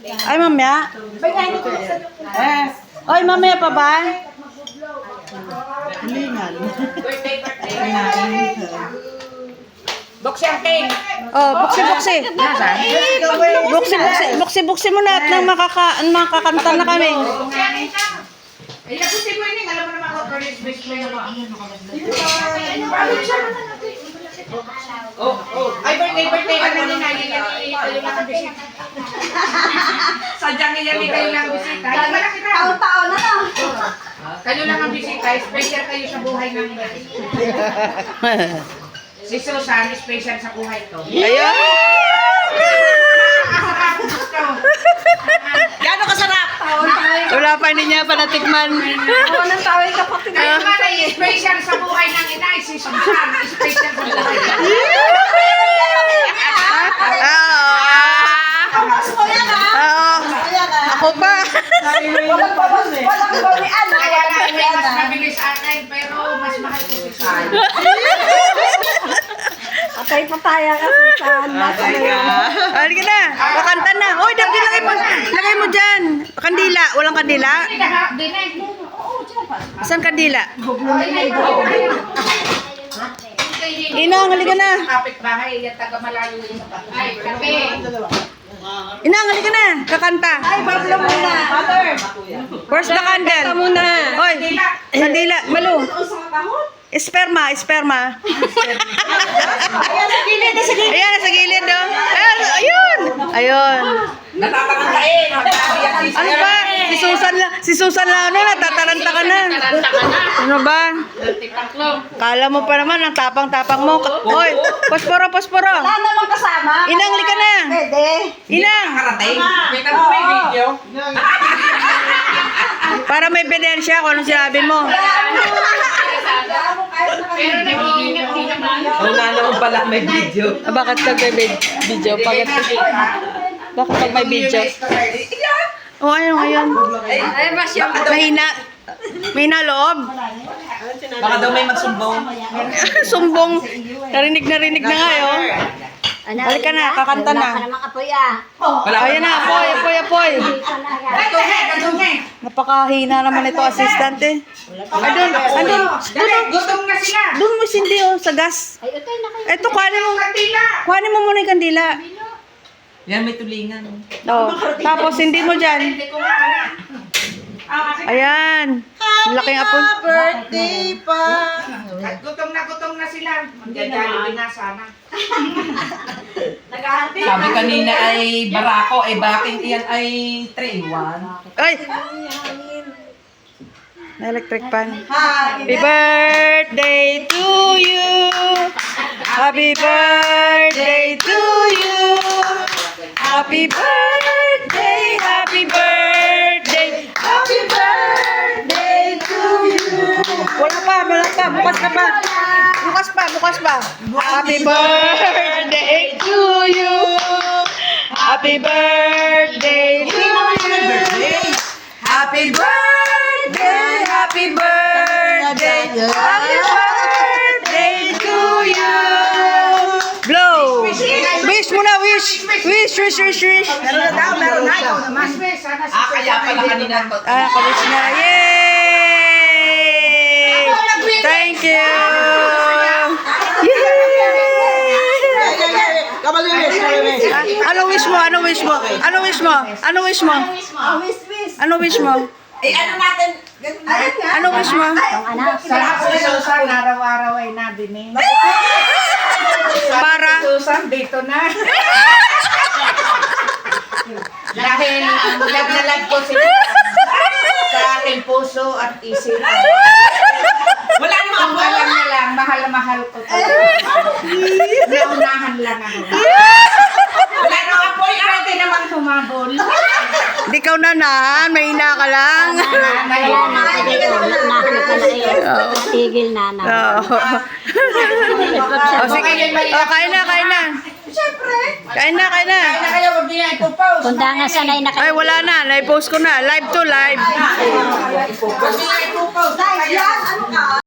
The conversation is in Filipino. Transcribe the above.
Ay, mamaya. Oy, mamaya pa ba? Hilingan. Buksi ang cake. Oh, buksi. Buksi mo na at nang makakanta na kami. Ay, lagusin mo yun. Alam mo naman ako, best mo yung Ay, birthday. Ano nyo na? Kayo lang ang bisita. Sadyang yan, kayo lang ang bisita. Taon-taon na lang. Kayo lang ang bisita. Special kayo sa buhay ng Si Susan, special sa buhay ko. Ayun! Gano'ng kasarap? Wala pa, hindi niya pa natikman. Ng tao yung kapatid. Kayo man ay special sa buhay ng inay. Si Susan, special sa buhay. Ako pa. Walang balian. Kaya nga, may mas mabilis akin, pero mas mahal ko si Susan. Patay pa tayo kasi sa nasa na yun. Halika na. Kakanta na. Hoy, Dab, lagay mo dyan. Kandila. Walang kandila? Saan kandila? Inang, halika na. Kapit-bahay, yan taga-malayo yung ay, kape. Inang, halika na. Kakanta. Ay, bablo muna. Mother. Where's the candle? Kanta muna. Hoy, kandila. Malu. Esperma. Ayan, sa gilid. Ayan, sa gilid, no? Ayun. Natatarantain. Ano ba? Si Susan lang, natataranta ka na. Ano ba? Kala mo pa naman, ang tapang-tapang mo. Hoy, posporo. Wala namang kasama. Inang, halika na. Pwede. Inang, Karating. Kita mo may video. para may ebidensya kung anong sinabi mo. Pero nag-iingat din naman. Wala naman pala may video. Bakit pag may video? Bakit pag may video? Oh, ayun. Mahina. Mahina loob. Baka daw may magsumbong. Sumbong. Narinig na nga, oh. Halika na, kakanta na. Namang apoy ah. Ayan na, apoy. Katungay. Napakahina naman ito, assistant eh. Andun. Gutom na sila. Doon mo sindi, oh, sa gas. Ay, utay na kayo. Eto, Kandila. kuhanin mo muna yung kandila. Yan, may tulingan. Oh, tapos hindi mo dyan. Hindi ko nga alam. Ayan. Laking apoy. Birthday pa! Gutom na sila. Magdadalo na sana. Sabi kanina ay barako, ay bakit yan ay 3-in-1? Ay! Electric pan. Happy birthday to you. Happy birthday to you. Happy birthday, happy birthday, happy birthday to you. Wala pa. Bukas pa. Happy birthday to you. Happy birthday to you. Happy birthday, happy birthday, happy birthday to you. Blow. Wish muna, wish. Meron na. Ikaw naman. Kaya pala kanina. Kawish na. Yay! Thank you. Ano wish mo? Eh, ano natin? Ano wish mo? Sarap si Susan, araw-araw ay nadinig. Para? Susan, dito na. Dahil lag ko si sa aking puso at isipan. Wala namang Ang alam na lang, mahal ko talaga. Naunahan lang ako. Wala namang apoy. Pwede naman humabol. Di ka unahan, may ina ka lang. Tigil na na. Oo. Oh, sige. Oh, kain na. Kain na. Kaya na kayo, wag niya ipopost. Kung nga sanay na kayo. Ay, wala na. Live post ko na. Live to live. Wag niya ipopost. Guys, yan, ano ka?